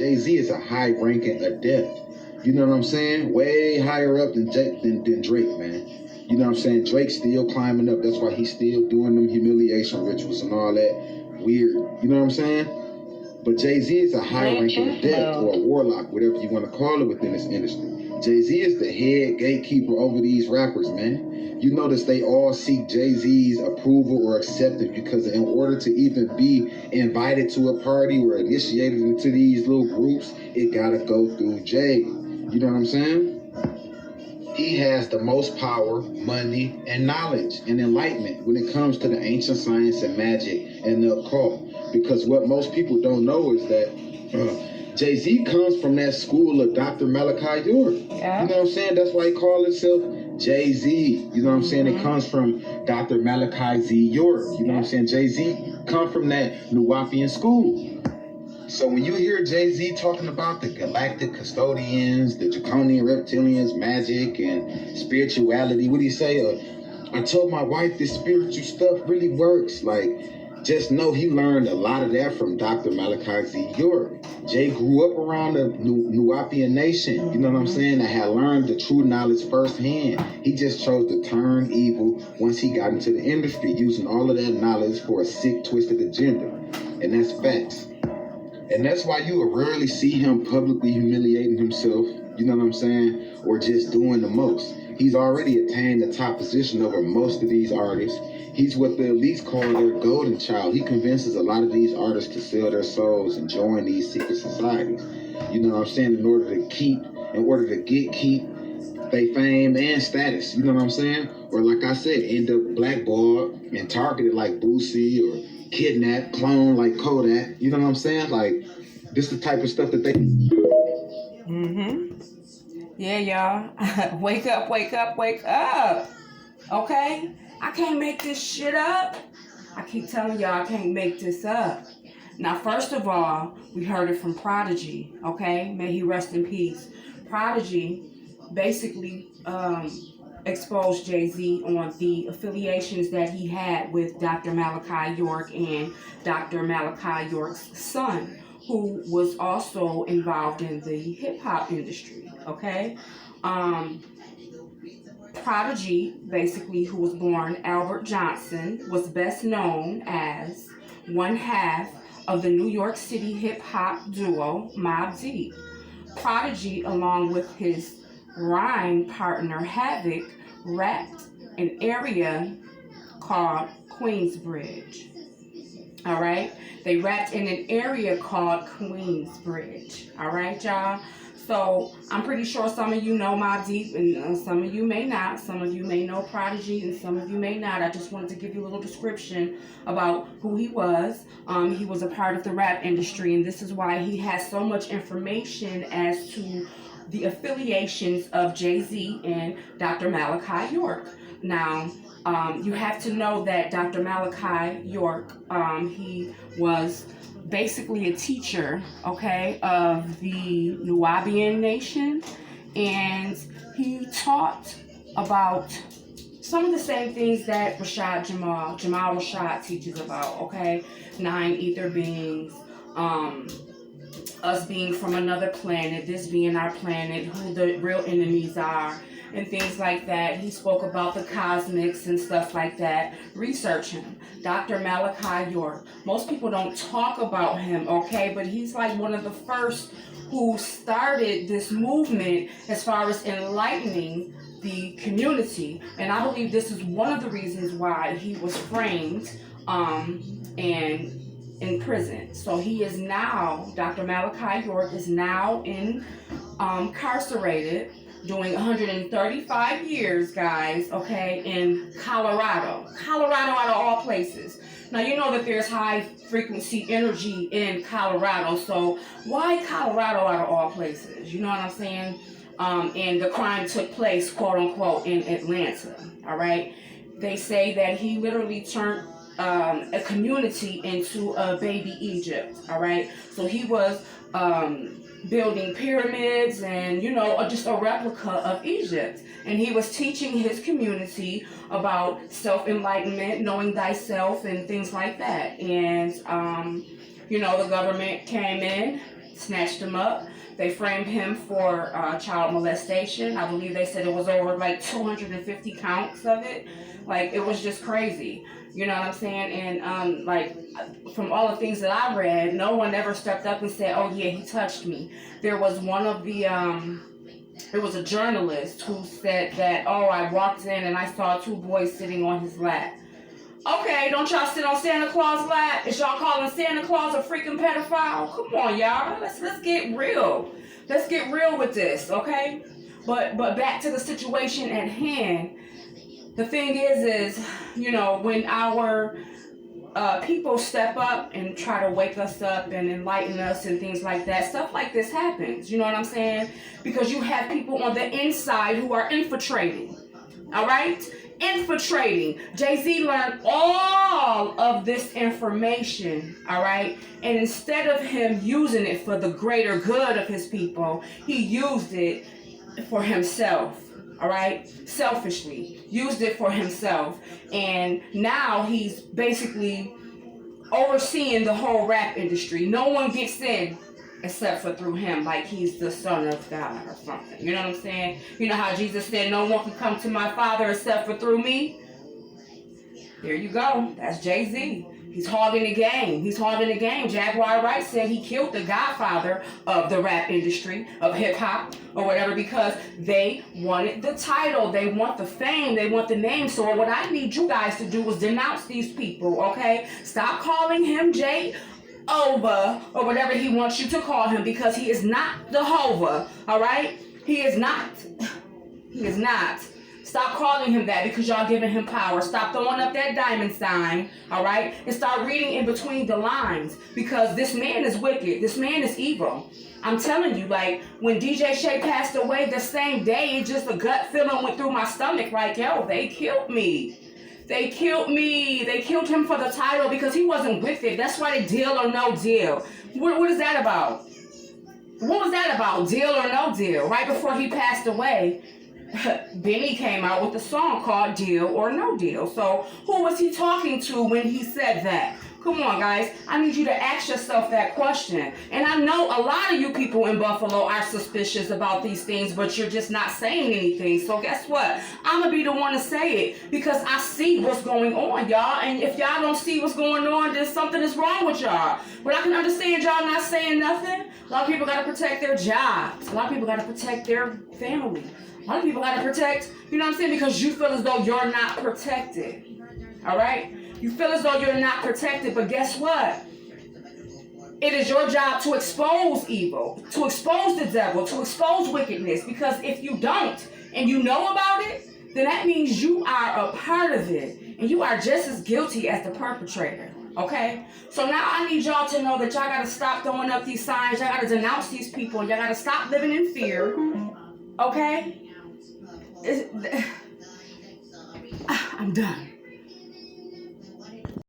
Jay-Z is a high-ranking adept. You know what I'm saying? Way higher up than Drake, man. You know what I'm saying? Drake's still climbing up. That's why he's still doing them humiliation rituals and all that weird. You know what I'm saying? But Jay-Z is a high-ranking adept or a warlock, whatever you want to call it within this industry. Jay-Z is the head gatekeeper over these rappers, man. You notice they all seek Jay-Z's approval or acceptance because in order to even be invited to a party or initiated into these little groups, it gotta go through Jay. You know what I'm saying? He has the most power, money, and knowledge and enlightenment when it comes to the ancient science and magic and the occult. Because what most people don't know is that Jay-Z comes from that school of Dr. Malachi York. Yeah. You know what I'm saying? That's why he calls himself Jay-Z. You know what I'm saying? It comes from Dr. Malachi Z. York. You know what I'm saying? Jay-Z come from that Nuwapian school. So when you hear Jay-Z talking about the galactic custodians, the draconian reptilians, magic, and spirituality, what do you say? I told my wife this spiritual stuff really works. Like, just know he learned a lot of that from Dr. Malachi Z. York. Jay grew up around the Nuwapian nation, you know what I'm saying, that had learned the true knowledge firsthand. He just chose to turn evil once he got into the industry, using all of that knowledge for a sick, twisted agenda. And that's facts. And that's why you will rarely see him publicly humiliating himself, you know what I'm saying, or just doing the most. He's already attained the top position over most of these artists. He's what the elites call their golden child. He convinces a lot of these artists to sell their souls and join these secret societies. You know what I'm saying? In order to keep their fame and status. You know what I'm saying? Or like I said, end up blackballed and targeted like Boosie or kidnapped, cloned like Kodak. You know what I'm saying? Like, this is the type of stuff that they... Yeah, y'all. Wake up, wake up, wake up. Okay? I can't make this shit up. I keep telling y'all I can't make this up. Now, first of all, we heard it from Prodigy, okay? May he rest in peace. Prodigy basically exposed Jay-Z on the affiliations that he had with Dr. Malachi York and Dr. Malachi York's son, who was also involved in the hip-hop industry, okay? Prodigy, basically, who was born Albert Johnson, was best known as one half of the New York City hip-hop duo Mobb Deep. Prodigy, along with his rhyme partner Havoc, rapped an area called Queensbridge. All right? They rapped in an area called Queensbridge. All right, y'all? So I'm pretty sure some of you know Mobb Deep and some of you may not. Some of you may know Prodigy and some of you may not. I just wanted to give you a little description about who he was. He was a part of the rap industry, and this is why he has so much information as to the affiliations of Jay-Z and Dr. Malachi York. Now, you have to know that Dr. Malachi York, he was basically a teacher, okay, of the Nuwabian nation, and he taught about some of the same things that Jamal Rashad teaches about, okay, 9 ether beings, us being from another planet, this being our planet, who the real enemies are, and things like that. He spoke about the cosmics and stuff like that. Research him. Dr. Malachi York. Most people don't talk about him, okay? But he's like one of the first who started this movement as far as enlightening the community. And I believe this is one of the reasons why he was framed and in prison. So he is now, Dr. Malachi York is now incarcerated, doing 135 years, guys, okay, in Colorado. Colorado out of all places. Now, you know that there's high frequency energy in Colorado, so why Colorado out of all places? You know what I'm saying? And the crime took place, quote unquote, in Atlanta, all right? They say that he literally turned a community into a baby Egypt, all right? So he was building pyramids and, you know, just a replica of Egypt. And he was teaching his community about self-enlightenment, knowing thyself, and things like that. And, you know, the government came in, snatched him up. They framed him for child molestation. I believe they said it was over like 250 counts of it. Like, it was just crazy. You know what I'm saying? And like, from all the things that I read, no one ever stepped up and said, oh yeah, he touched me. There was one of the, it was a journalist who said that, oh, I walked in and I saw two boys sitting on his lap. Okay, don't y'all sit on Santa Claus' lap? Is y'all calling Santa Claus a freaking pedophile? Come on, y'all. Let's get real. Let's get real with this, okay? But back to the situation at hand. The thing is, you know, when our people step up and try to wake us up and enlighten us and things like that, stuff like this happens. You know what I'm saying? Because you have people on the inside who are infiltrating. All right? Infiltrating. Jay-Z learned all of this information, all right? And instead of him using it for the greater good of his people, he used it for himself, all right? Selfishly. Used it for himself. And now he's basically overseeing the whole rap industry. No one gets in except for through him, like he's the son of God or something. You know what I'm saying? You know how Jesus said, no one can come to my Father except for through me? There you go. That's Jay-Z. He's hogging the game. He's hogging the game. Jaguar Wright said he killed the godfather of the rap industry, of hip-hop, or whatever, because they wanted the title. They want the fame. They want the name. So what I need you guys to do is denounce these people, okay? Stop calling him Jay over or whatever he wants you to call him, because he is not Jehovah, all right? He is not. He is not. Stop calling him that, because y'all giving him power. Stop throwing up that diamond sign, all right? And start reading in between the lines, because this man is wicked. This man is evil. I'm telling you, like, when DJ Shay passed away the same day, it just a gut feeling went through my stomach, like, yo, they killed me. They killed me. They killed him for the title because he wasn't with it. That's why they Deal or No Deal. What is that about? What was that about? Deal or No Deal? Right before he passed away, Benny came out with a song called Deal or No Deal. So who was he talking to when he said that? Come on, guys. I need you to ask yourself that question. And I know a lot of you people in Buffalo are suspicious about these things, but you're just not saying anything. So guess what? I'm going to be the one to say it, because I see what's going on, y'all. And if y'all don't see what's going on, then something is wrong with y'all. But I can understand y'all not saying nothing. A lot of people got to protect their jobs. A lot of people got to protect their family. A lot of people got to protect, you know what I'm saying? Because you feel as though you're not protected. All right? You feel as though you're not protected, but guess what? It is your job to expose evil, to expose the devil, to expose wickedness. Because if you don't, and you know about it, then that means you are a part of it. And you are just as guilty as the perpetrator. Okay? So now I need y'all to know that y'all got to stop throwing up these signs. Y'all got to denounce these people. Y'all got to stop living in fear. Okay? I'm done.